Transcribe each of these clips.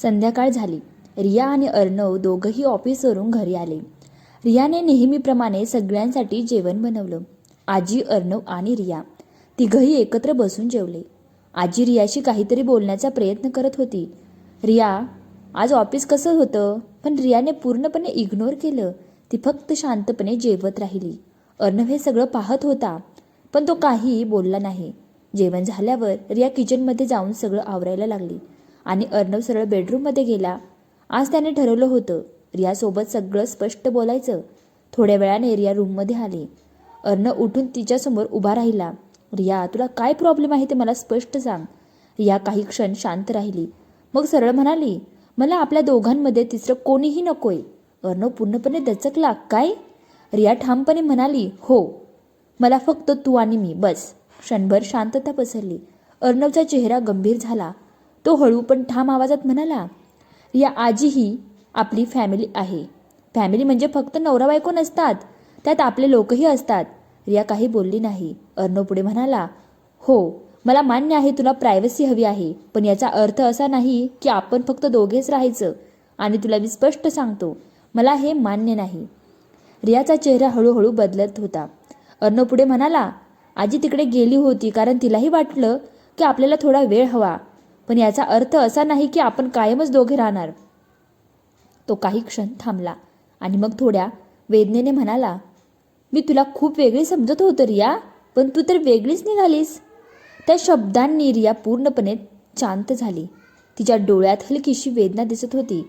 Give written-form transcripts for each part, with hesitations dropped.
संध्याकाळ झाली. रिया आणि अर्णव दोघंही ऑफिसवरून घरी आले. रियाने नेहमीप्रमाणे सगळ्यांसाठी जेवण बनवलं. आजी, अर्णव आणि रिया तिघंही एकत्र बसून जेवले. आजी रियाशी काहीतरी बोलण्याचा प्रयत्न करत होती. रिया, आज ऑफिस कसं होतं? पण रियाने पूर्णपणे इग्नोर केलं. ती फक्त शांतपणे जेवत राहिली. अर्णव हे सगळं पाहत होता, पण तो काहीही बोलला नाही. जेवण झाल्यावर रिया किचनमध्ये जाऊन सगळं आवरायला लागली आणि अर्णव सरळ बेडरूममध्ये गेला. आज त्याने ठरवलं होतं रियासोबत सगळं स्पष्ट बोलायचं. थोड्या वेळाने रिया रूममध्ये आली. अर्णव उठून तिच्यासमोर उभा राहिला. रिया, तुला काय प्रॉब्लेम आहे ते मला स्पष्ट सांग. रिया काही क्षण शांत राहिली, मग सरळ म्हणाली, मला आपल्या दोघांमध्ये तिसरं कोणीही नकोय. अर्णव पूर्णपणे दचकला. काय? रिया ठामपणे म्हणाली, हो, मला फक्त तू आणि मी, बस. क्षणभर शांतता पसरली. अर्णवचा चेहरा गंभीर झाला. तो हळू पण ठाम आवाजात म्हणाला, रिया, आजीही आपली फॅमिली आहे. फॅमिली म्हणजे फक्त नवरा बायको नसतात, त्यात आपले लोकही असतात. रिया काही बोलली नाही. अर्णव पुढे म्हणाला, हो, मला मान्य आहे तुला प्रायव्हसी हवी आहे, पण याचा अर्थ असा नाही की आपण फक्त दोघेच राहायचं. आणि तुला मी स्पष्ट सांगतो, मला हे मान्य नाही. रियाचा चेहरा हळूहळू बदलत होता. अर्णव पुढे म्हणाला, आजी तिकडे गेली होती कारण तिलाही वाटलं की आपल्याला थोडा वेळ हवा, पण याचा अर्थ असा नाही की आपण कायमच दोघे राहणार. तो काही क्षण थांबला आणि मग थोड्या वेदनेने म्हणाला, मी तुला खूप वेगळी समजत होतं रिया, पण तू तर वेगळीच निघालीस. त्या शब्दांनी रिया पूर्णपणे शांत झाली. तिच्या डोळ्यात हलकीशी वेदना दिसत होती,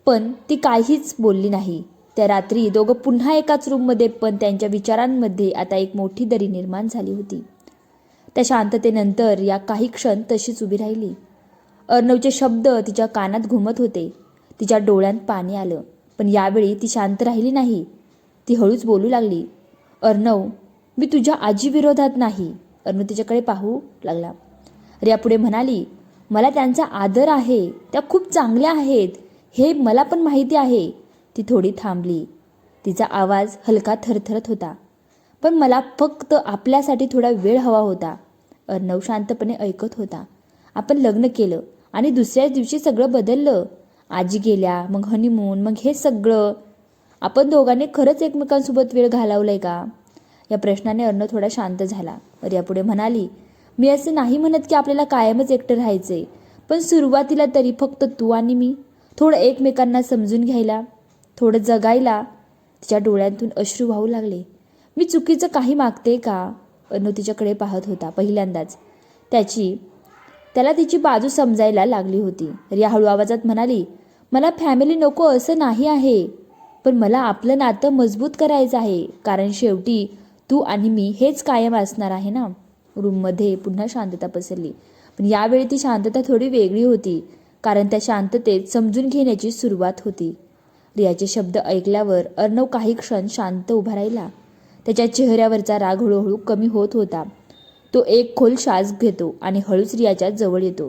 पण ती काहीच बोलली नाही. त्या रात्री दोघं पुन्हा एकाच रूममध्ये, पण त्यांच्या विचारांमध्ये आता एक मोठी दरी निर्माण झाली होती. त्या शांततेनंतर या काही क्षण तशीच उभी राहिली. अर्णवचे शब्द तिच्या कानात घुमत होते. तिच्या डोळ्यात पाणी आलं, पण यावेळी ती शांत राहिली नाही. ती हळूच बोलू लागली, अर्णव, मी तुझ्या आजीविरोधात नाही. अर्णव तिच्याकडे पाहू लागला. रिया पुढे म्हणाली, मला त्यांचा आदर आहे, त्या खूप चांगल्या आहेत, हे मला पण माहिती आहे. ती थोडी थांबली. तिचा आवाज हलका थरथरत होता, पण मला फक्त आपल्यासाठी थोडा वेळ हवा होता. अर्णव शांतपणे ऐकत होता. आपण लग्न केलं आणि दुसऱ्याच दिवशी सगळं बदललं. आजी गेल्या, मग हनीमून, मग हे सगळं. आपण दोघांनी खरंच एकमेकांसोबत वेळ घालवलाय का? या प्रश्नाने अर्णव थोडा शांत झाला. रिया पुढे म्हणाली, मी असं नाही म्हणत की आपल्याला कायमच एकटं राहायचंय, पण सुरुवातीला तरी फक्त तू आणि मी, थोडं एकमेकांना समजून घ्यायला, थोडं जगायला. तिच्या डोळ्यातून अश्रू वाहू लागले. मी चुकीचं काही मागते का? अर्णव तिच्याकडे पाहत होता. पहिल्यांदाच त्याला तिची बाजू समजायला लागली होती. रिया हळू आवाजात म्हणाली, मला फॅमिली नको असं नाही आहे, पण मला आपलं नातं मजबूत करायचं आहे, कारण शेवटी तू आणि मी हेच कायम असणार आहे ना. रूममध्ये पुन्हा शांतता पसरली, पण यावेळी ती शांतता थोडी वेगळी होती, कारण त्या शांततेत समजून घेण्याची सुरुवात होती. रियाचे शब्द ऐकल्यावर अर्णव काही क्षण शांत उभा राहिला. त्याच्या चेहऱ्यावरचा राग हळूहळू कमी होत होता. तो एक खोल श्वास घेतो आणि हळूच रियाच्या जवळ येतो.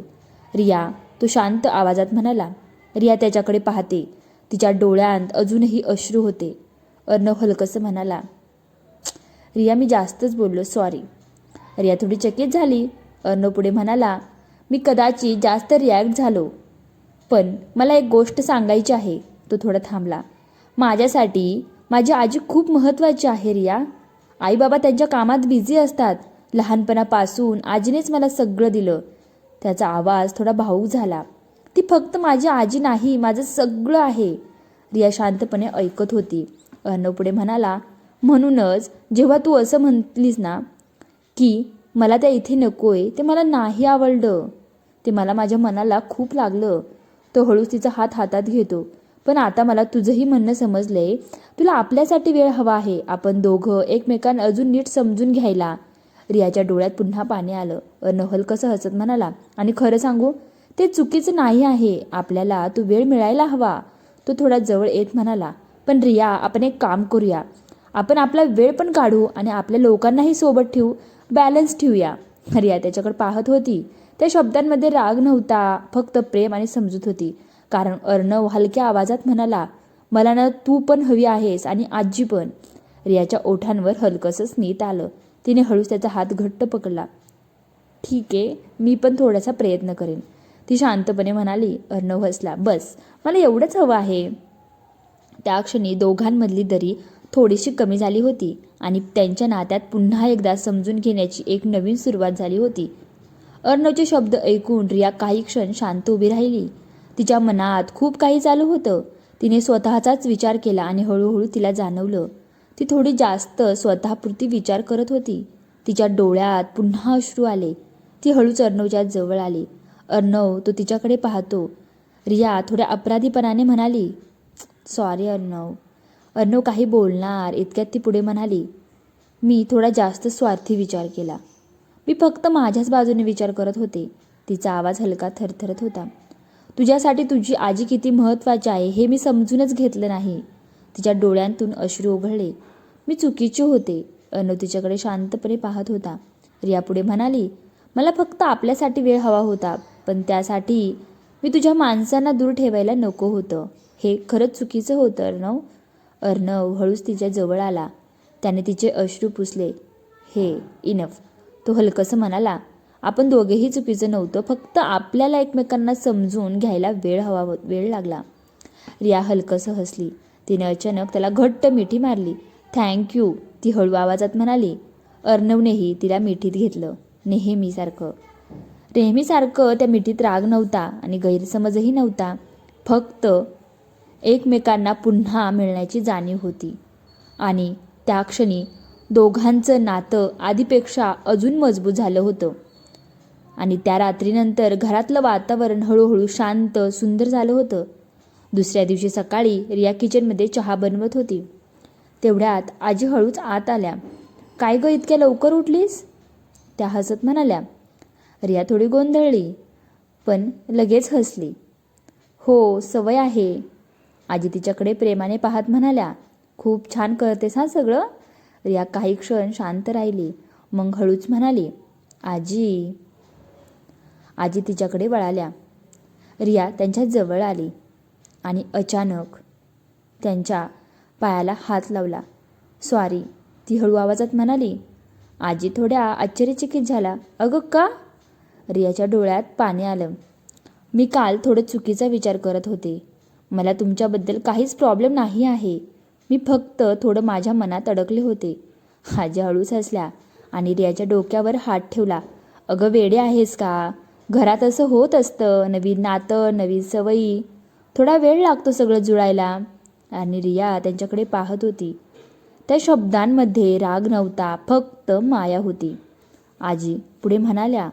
रिया, तो शांत आवाजात म्हणाला. रिया त्याच्याकडे पाहते. तिच्या डोळ्यांत अजूनही अश्रू होते. अर्णव हलकसं म्हणाला, रिया, मी जास्तच बोललो, सॉरी. रिया थोडी चकित झाली. अर्णव पुढे म्हणाला, मी कदाचित जास्त रिॲक्ट झालो, पण मला एक गोष्ट सांगायची आहे. तो थोडा थांबला. माझ्यासाठी माझी आजी खूप महत्त्वाची आहे रिया. आई बाबा त्यांच्या कामात बिझी असतात. लहानपणापासून आजीनेच मला सगळं दिलं. त्याचा आवाज थोडा भावूक झाला. ती फक्त माझी आजी नाही, माझं सगळं आहे. रिया शांतपणे ऐकत होती. अर्णव पुढे म्हणाला, म्हणूनच जेव्हा तू असं म्हटलीस ना की मला त्या इथे नकोय, ते मला नाही आवडलं. ते मला माझ्या मनाला खूप लागलं. तो हळूच तिचा हात हातात घेतो. पण आता मला तुझंही म्हणणं समजलंय. तुला आपल्यासाठी वेळ हवा आहे, आपण दोघं एकमेकांना अजून नीट समजून घ्यायला. रियाच्या डोळ्यात पुन्हा पाणी आलं. अर्णव हलकसं हसत म्हणाला, आणि खरं सांगू, ते चुकीचं नाही आहे. आपल्याला तो वेळ मिळायला हवा. तो थोडा जवळ येत म्हणाला, पण रिया, आपण एक काम करूया. आपण आपला वेळ पण काढू आणि आपल्या लोकांनाही सोबत ठेवू, बॅलन्स ठेवूया. रिया त्याच्याकडे पाहत होती. त्या शब्दांमध्ये राग नव्हता, फक्त प्रेम आणि समजूत होती. कारण अर्णव हलक्या आवाजात म्हणाला, मला ना तू पण हवी आहेस आणि आजी पण. रियाच्या ओठांवर हलकसं स्मित आलं. तिने हळूच त्याचा हात घट्ट पकडला. ठीक आहे, मी पण थोडासा प्रयत्न करेन. ती शांतपणे म्हणाली. अर्णव हसला. बस, मला एवढंच हवं आहे. त्या क्षणी दोघांमधली दरी थोडीशी कमी झाली होती आणि त्यांच्या नात्यात पुन्हा एकदा समजून घेण्याची एक नवीन सुरुवात झाली होती. अर्णवचे शब्द ऐकून रिया काही क्षण शांत उभी राहिली. तिच्या मनात खूप काही चालू होतं. तिने स्वतःचाच विचार केला आणि हळूहळू तिला जाणवलं ती थोडी जास्त स्वतःपुरती विचार करत होती. तिच्या डोळ्यात पुन्हा अश्रू आले. ती हळूच अर्णवच्या जवळ आली. अर्णव तो तिच्याकडे पाहतो. रिया थोड्या अपराधीपणाने म्हणाली, सॉरी अर्णव. अर्णव काही बोलणार इतक्यात ती पुढे म्हणाली, मी थोडा जास्त स्वार्थी विचार केला. मी फक्त माझ्याच बाजूने विचार करत होते. तिचा आवाज हलका थरथरत होता. तुझ्यासाठी तुझी आजी किती महत्त्वाची आहे हे मी समजूनच घेतलं नाही. तिच्या डोळ्यांतून अश्रू ओघळले. मी चुकीचे होते. अर्णव तिच्याकडे शांतपणे पाहत होता. रिया पुढे म्हणाली, मला फक्त आपल्यासाठी वेळ हवा होता, पण त्यासाठी मी तुझ्या माणसांना दूर ठेवायला नको होतं. हे खरंच चुकीचं होतं अर्णव. अर्णव हळूच तिच्या जवळ आला. त्याने तिचे अश्रू पुसले. हे इनफ. तो हलकसं म्हणाला, आपण दोघेही चुकीचं नव्हतं, फक्त आपल्याला एकमेकांना समजून घ्यायला वेळ लागला. रिया हलकसं हसली. तिने अचानक त्याला घट्ट मिठी मारली. थँक्यू, ती हळू आवाजात म्हणाली. अर्णवनेही तिला मिठीत घेतलं. नेहमीसारखं त्या मिठीत राग नव्हता आणि गैरसमजही नव्हता. फक्त एकमेकांना पुन्हा मिळण्याची जाणीव होती. आणि त्या क्षणी दोघांचं नातं आधीपेक्षा अजून मजबूत झालं होतं. आणि त्या रात्रीनंतर घरातलं वातावरण हळूहळू शांत, सुंदर झालं होतं. दुसऱ्या दिवशी सकाळी रिया किचनमध्ये चहा बनवत होती. तेवढ्यात आजी हळूच आत आल्या. काय गं, इतक्या लवकर उठलीस? त्या हसत म्हणाल्या. रिया थोडी गोंधळली, पण लगेच हसली. हो, सवय आहे. आजी तिच्याकडे प्रेमाने पाहत म्हणाल्या. खूप छान करतेस हा सगळं. रिया काही क्षण शांत राहिली. मग हळूच म्हणाली, आजी. आजी तिच्याकडे वळाल्या. रिया त्यांच्या जवळ आली आणि अचानक त्यांच्या पायाला हात लावला. सॉरी, ती हळू आवाजात म्हणाली. आजी थोड्या आश्चर्यचकित झाला. अगं का? रियाच्या डोळ्यात पाणी आलं. मी काल थोडं चुकीचा विचार करत होते. मला तुमच्याबद्दल काहीच प्रॉब्लेम नाही आहे. मी फक्त थोडं माझ्या मनात अडकले होते. आजी हळूच हसल्या आणि रियाच्या डोक्यावर हात ठेवला. अगं वेडे आहेस का? घरात असं होत असतं. नवीन नातं, नवीन सवयी, थोडा वेळ लागतो सगळं जुळायला. आणि रिया त्यांच्याकडे पाहत होती. त्या शब्दांमध्ये राग नव्हता, फक्त माया होती. आजी पुढे म्हणाल्या,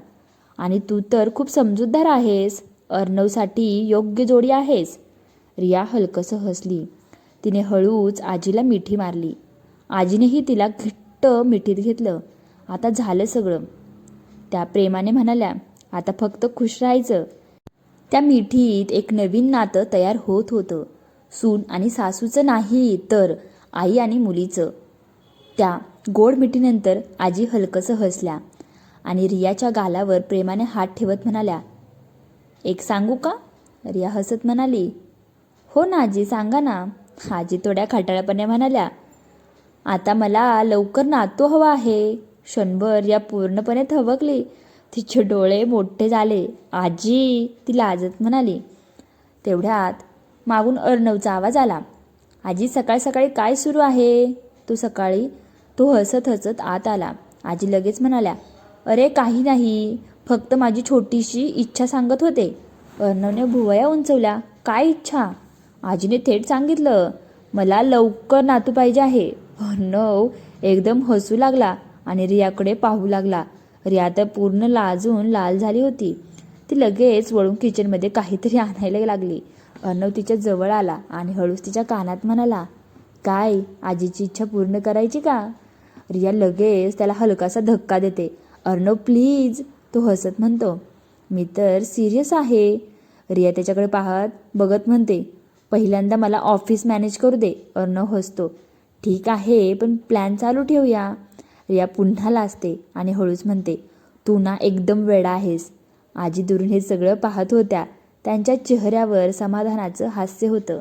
आणि तू तर खूप समजूतदार आहेस. अर्णवसाठी योग्य जोडी आहेस. रिया हलकसं हसली. तिने हळूच आजीला मिठी मारली. आजीनेही तिला घट्ट मिठीत घेतलं. आता झालं सगळं. त्या प्रेमाने म्हणाल्या, आता फक्त खुश राहायचं. त्या मिठीत एक नवीन नातं तयार होत होतं. सून आणि सासूचं नाही, तर आई आणि मुलीचं. त्या गोड मिठीनंतर आजी हलकसं हसल्या आणि रियाच्या गालावर प्रेमाने हात ठेवत म्हणाल्या, एक सांगू का? रिया हसत म्हणाली, हो ना आजी, सांगा ना. आजी थोड्या खटाळपणे म्हणाल्या, आता मला लवकर नातू हवा आहे. क्षणभर रिया पूर्णपणे थबकली. तिचे डोळे मोठे झाले. आजी, ती लाजत म्हणाली. तेवढ्यात मागून अर्णवचा आवाज आला. आजी, सकाळी सकाळी काय सुरू आहे? तो हसत हसत आत आला. आजी लगेच म्हणाल्या, अरे काही नाही, फक्त माझी छोटीशी इच्छा सांगत होते. अर्णवने भुवया उंचवल्या. काय इच्छा? आजीने थेट सांगितलं, मला लवकर नातू पाहिजे आहे. अर्णव एकदम हसू लागला आणि रियाकडे पाहू लागला. रिया तर पूर्ण लाजून लाल झाली होती. ती लगेच वळून किचनमध्ये काहीतरी आणायला लागली. अर्णव तिच्या जवळ आला आणि हळूच तिच्या कानात म्हणाला, काय, आजीची इच्छा पूर्ण करायची का? रिया लगेच त्याला हलकासा धक्का देते. अर्णव प्लीज, तो हसत म्हणतो. मी तर सिरियस आहे. रिया त्याच्याकडे बघत म्हणते, पहिल्यांदा मला ऑफिस मॅनेज करू दे. अर्णव हसतो. ठीक आहे, पण प्लॅन चालू ठेवूया. रिया पुन्हा लाजते आणि हळूच म्हणते, तू ना एकदम वेडा आहेस. आजी दुरून हे सगळं पाहत होत्या. त्यांच्या चेहऱ्यावर समाधानाचं हास्य होतं,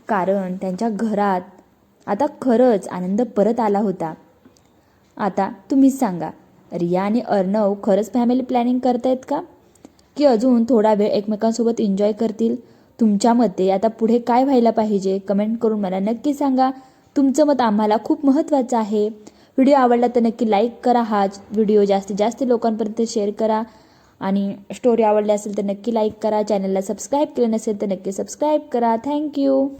कारण त्यांच्या घरात आता खरंच आनंद परत आला होता. आता तुम्हीच सांगा, रिया आणि अर्णव खरंच फॅमिली प्लॅनिंग करतायत का? की अजून थोडा वेळ एकमेकांसोबत एन्जॉय करतील? तुमच्या मते आता पुढे काय व्हायला पाहिजे कमेंट करून मला नक्की सांगा. तुमचं मत आम्हाला खूप महत्त्वाचं आहे. व्हिडिओ आवडला तर नक्की लाईक करा. हा व्हिडिओ जास्तीत जास्त लोकांपर्यंत शेअर करा. आणि स्टोरी आवडली असेल तर नक्की लाईक करा. चॅनलला सबस्क्राईब केलं नसेल तर नक्की सबस्क्राईब करा. थँक्यू.